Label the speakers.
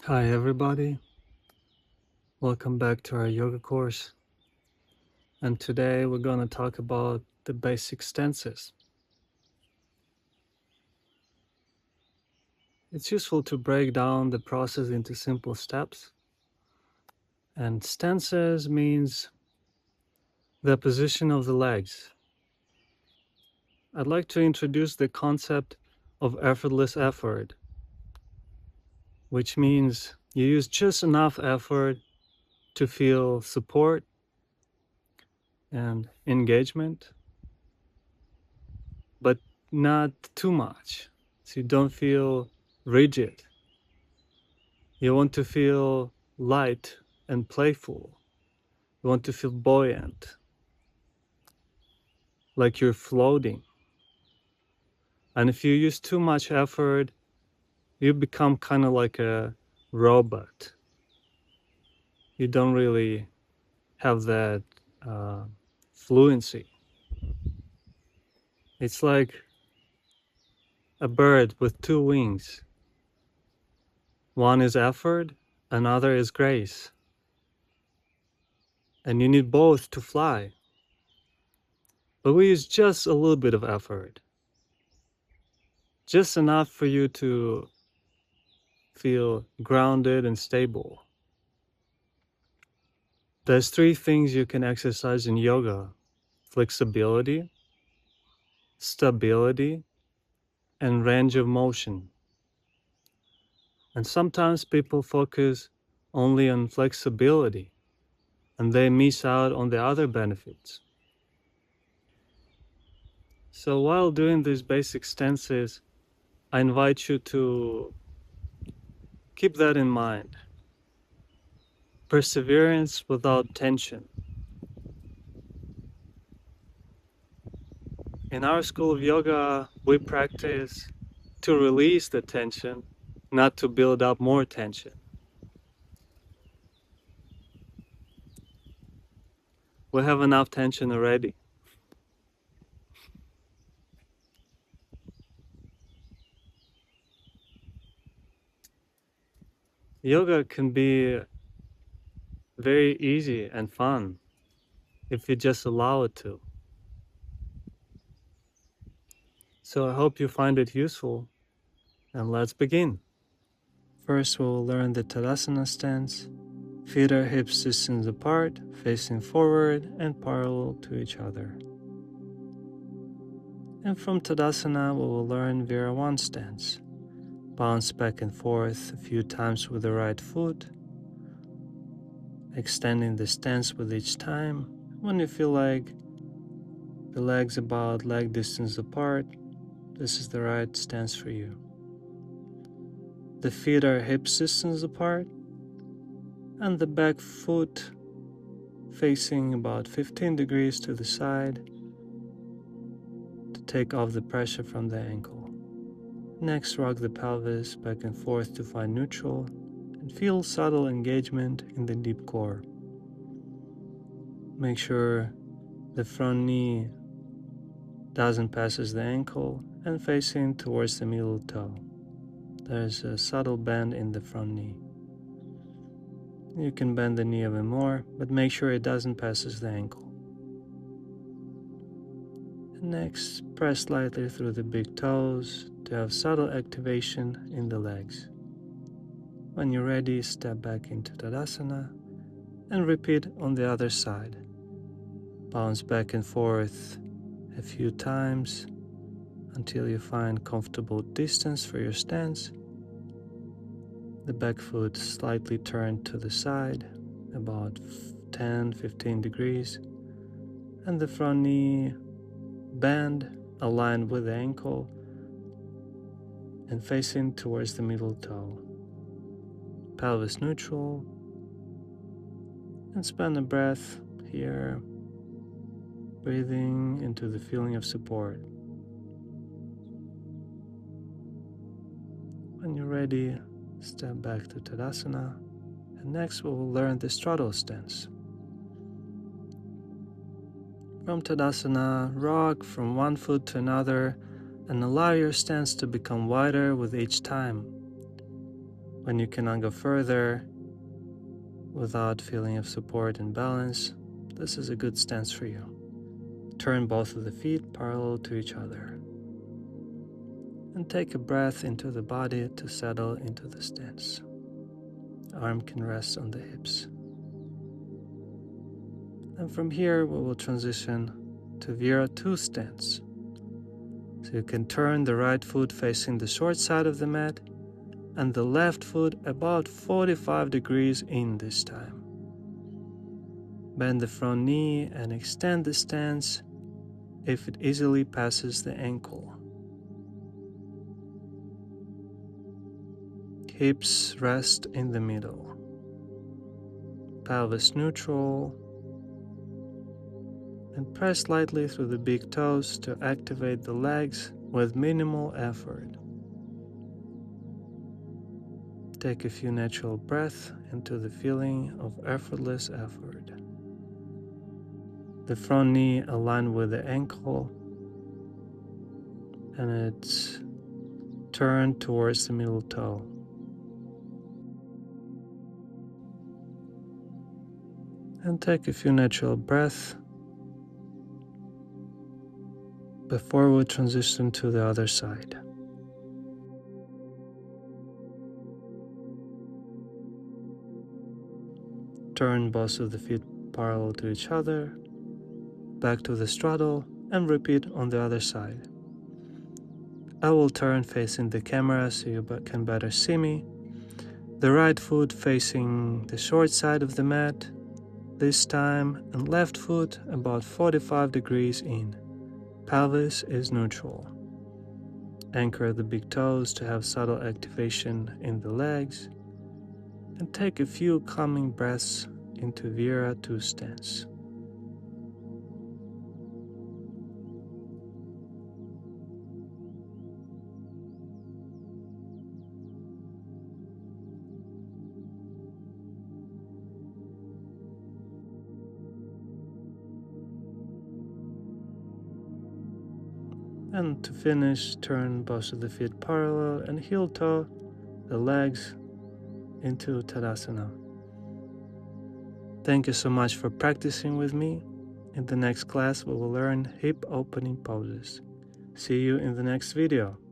Speaker 1: Hi everybody, welcome back to our yoga course, and today we're going to talk about the basic stances. It's useful to break down the process into simple steps, and stances means the position of the legs. I'd like to introduce the concept of effortless effort, which means you use just enough effort to feel support and engagement, but not too much, so you don't feel rigid. You want to feel light and playful. You want to feel buoyant, like you're floating. And if you use too much effort, you become kind of like a robot. You don't really have that uh, fluency. It's like a bird with two wings. One is effort, another is grace. And you need both to fly. But we use just a little bit of effort, just enough for you to feel grounded and stable. There's three things you can exercise in yoga: flexibility, stability, and range of motion. And sometimes people focus only on flexibility and they miss out on the other benefits. So while doing these basic stances, I invite you to keep that in mind. Perseverance without tension. In our school of yoga, we practice to release the tension, not to build up more tension. We have enough tension already. Yoga can be very easy and fun if you just allow it to. So I hope you find it useful, and let's begin. First, we'll learn the Tadasana stance. Feet are hips distance apart, facing forward and parallel to each other. And from Tadasana, we will learn Virabhadrasana stance. Bounce back and forth a few times with the right foot, extending the stance with each time. When you feel like the legs about leg distance apart, this is the right stance for you. The feet are hips distance apart, and the back foot facing about 15 degrees to the side to take off the pressure from the ankle. Next, rock the pelvis back and forth to find neutral and feel subtle engagement in the deep core. Make sure the front knee doesn't pass the ankle and facing towards the middle toe. There's a subtle bend in the front knee. You can bend the knee even more, but make sure it doesn't pass the ankle. And next, press lightly through the big toes to have subtle activation in the legs. When you're ready, step back into Tadasana and repeat on the other side. Bounce back and forth a few times until you find comfortable distance for your stance. The back foot slightly turned to the side, about 10-15 degrees, and the front knee bend aligned with the ankle and facing towards the middle toe. Pelvis neutral, and spend a breath here, breathing into the feeling of support. When you're ready, step back to Tadasana, and next we will learn the Straddle Stance. From Tadasana, rock from one foot to another and allow your stance to become wider with each time. When you cannot go further without feeling of support and balance, this is a good stance for you. Turn both of the feet parallel to each other. And take a breath into the body to settle into the stance. Arm can rest on the hips. And from here we will transition to Virabhadrasana II stance. So you can turn the right foot facing the short side of the mat and the left foot about 45 degrees in this time. Bend the front knee and extend the stance if it easily passes the ankle. Hips rest in the middle. Pelvis neutral. And press lightly through the big toes to activate the legs with minimal effort. Take a few natural breaths into the feeling of effortless effort. The front knee aligned with the ankle and it's turned towards the middle toe. And take a few natural breaths before we transition to the other side. Turn both of the feet parallel to each other, back to the straddle, and repeat on the other side. I will turn facing the camera so you can better see me. The right foot facing the short side of the mat this time, and left foot about 45 degrees in. Pelvis is neutral. Anchor the big toes to have subtle activation in the legs, and take a few calming breaths into Virabhadrasana II stance. And to finish, turn both of the feet parallel and heel toe the legs into Tadasana. Thank you so much for practicing with me. In the next class, we will learn hip opening poses. See you in the next video.